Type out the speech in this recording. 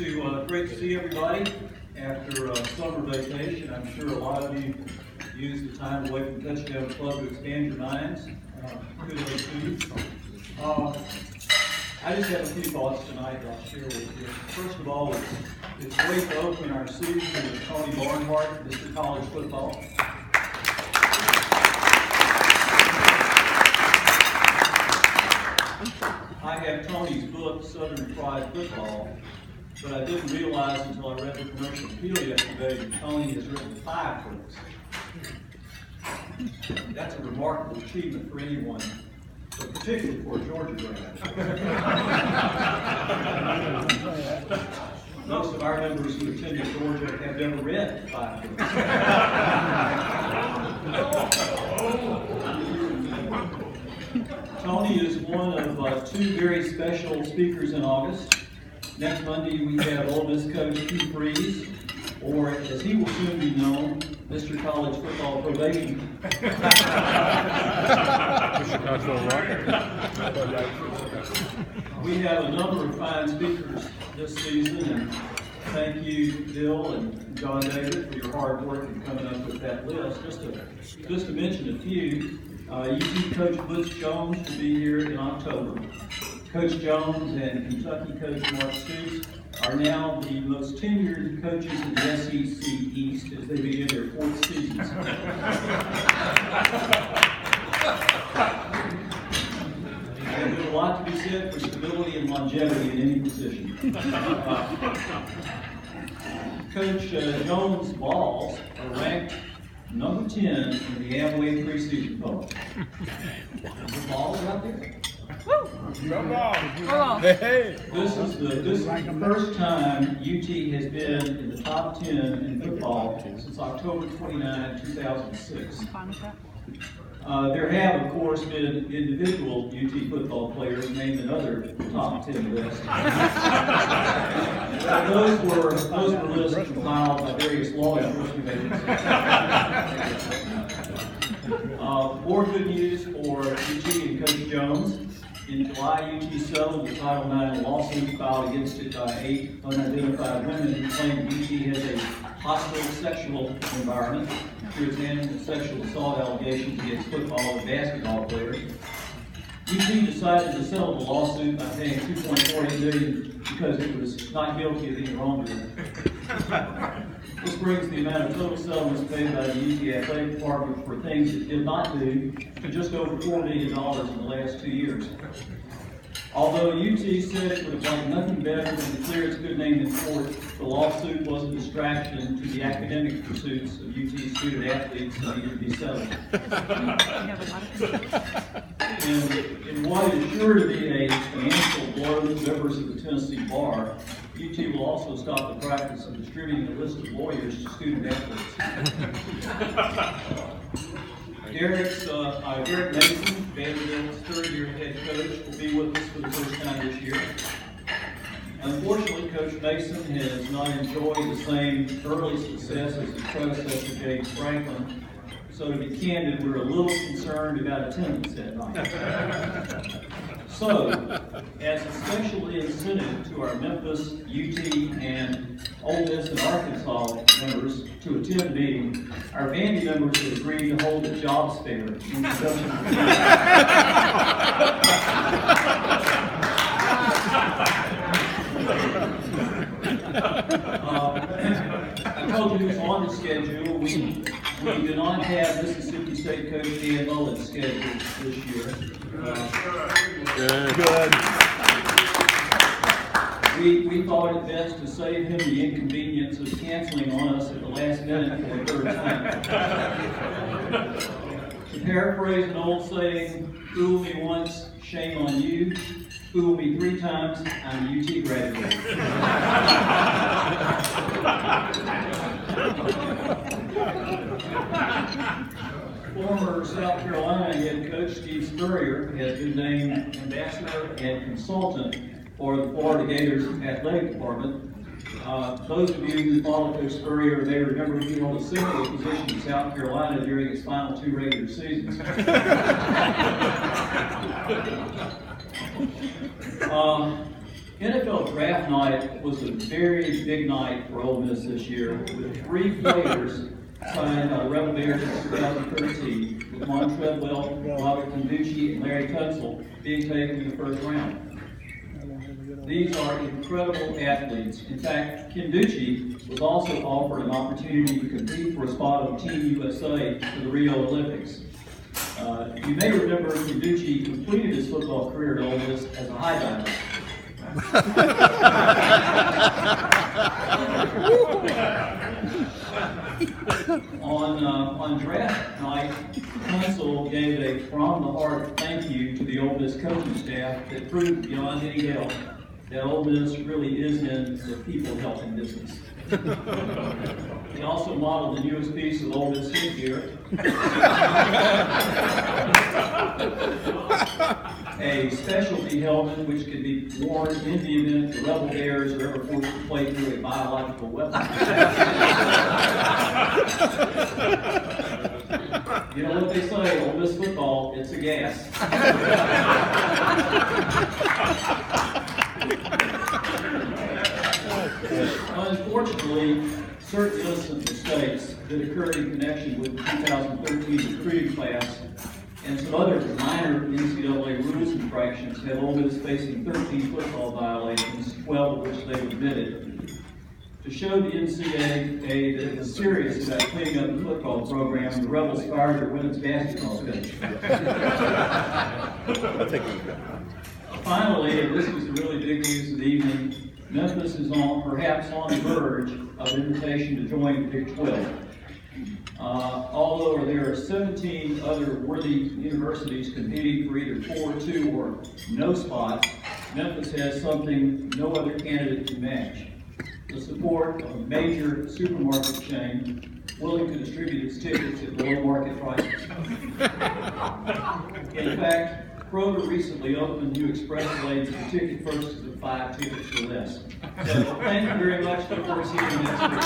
Great to see everybody after summer vacation. I'm sure a lot of you used the time away from Touchdown Club to expand your minds. Kudos to you. I just have a few thoughts tonight that I'll share with you. First of all, it's great to open our season with Tony Barnhart, Mr. College Football. I have Tony's book, Southern Fried Football, but I didn't realize until I read the commercial appeal yesterday that Tony has written 5 books. That's a remarkable achievement for anyone, but particularly for a Georgia grad. Most of our members who attended Georgia have never read 5 books. Tony is one of 2 very special speakers in August. Next Monday we have Ole Miss coach Hugh Freeze, or as he will soon be known, Mr. College Football Probation. We have a number of fine speakers this season, and thank you, Bill and John David, for your hard work in coming up with that list. Just to mention a few, UT Coach Butch Jones will be here in October. Coach Jones and Kentucky coach Mark Stoops are now the most tenured coaches in the SEC East as they begin their 4th seasons. And there's a lot to be said for stability and longevity in any position. Coach Jones' balls are ranked number 10 in the Amway preseason poll. The balls out there. This is the first time UT has been in the top 10 in football since October 29, 2006. There have, of course, been individual UT football players named in other top 10 lists. Those were lists compiled by various law enforcement agencies. More good news for UT and Coach Jones. In July, UT settled the Title IX lawsuit filed against it by 8 unidentified women who claimed UT has a hostile sexual environment through its annual sexual assault allegations against football and basketball players. UT decided to settle the lawsuit by paying $2.48 million because it was not guilty of any wrongdoing. This brings the amount of total settlements paid by the UT Athletic Department for things it did not do to just over $4 million in the last 2 years. Although UT said it would have liked nothing better than to clear its good name in court, the lawsuit was a distraction to the academic pursuits of UT student athletes that needed to be settled. In what is sure to be a financial blow to members of the Tennessee Bar, UT will also stop the practice of distributing a list of lawyers to student athletes. Derek Mason, Vanderbilt's 3rd-year head coach, will be with us for the first time this year. Unfortunately, Coach Mason has not enjoyed the same early success as his predecessor, James Franklin. So to be candid, we're a little concerned about attendance that night. So, as a special incentive to our Memphis, UT, and Ole Miss and Arkansas members to attend the meeting, our Vandy members have agreed to hold a jobs fair in conjunction with I told you it's on the schedule. We do not have Mississippi State coach Dan Mullen scheduled this year. Good. We thought it best to save him the inconvenience of canceling on us at the last minute for the 3rd time. To paraphrase an old saying, fool me once, shame on you. Fool me 3 times, I'm a UT graduate. Former South Carolina head coach Steve Spurrier has been named ambassador and consultant for the Florida Gators athletic department. Those of you who follow Coach Spurrier may remember he held a similar position in South Carolina during his final 2 regular seasons. NFL Draft Night was a very big night for Ole Miss this year, with 3 players signed by the Rebel Bears in 2013, with Mon Treadwell, Robert Conducci, and Larry Tutzel being taken in the first round. These are incredible athletes. In fact, Conducci was also offered an opportunity to compete for a spot on Team USA for the Rio Olympics. You may remember Conducci completed his football career at Ole Miss as a high diver. On draft night, Tunsil gave a from-the-heart thank you to the Ole Miss coaching staff that proved beyond any doubt that Ole Miss really is in the people-helping business. He also modeled the newest piece of Ole Miss headgear, a specialty helmet which can be worn in the event the Rebel Bears are ever forced to play through a biological weapon. You know what they say, Ole Miss football, it's a gas. Unfortunately, certain innocent mistakes that occurred in connection with the 2013 recruiting class and some other minor NCAA rules infractions had Ole Miss facing 13 football violations, 12 of which they admitted. To show the NCAA that it was serious about cleaning up the football program, the Rebels fired their women's basketball coach. Finally, and this was the really big news of the evening, Memphis is perhaps on the verge of invitation to join the Big 12. Although there are 17 other worthy universities competing for either 4, 2, or no spots, Memphis has something no other candidate can match: the support of a major supermarket chain willing to distribute its tickets at below market prices. In fact, Kroger recently opened new express lanes for ticket purchases of 5 tickets or less. So thank you very much. Look forward to seeing you next week.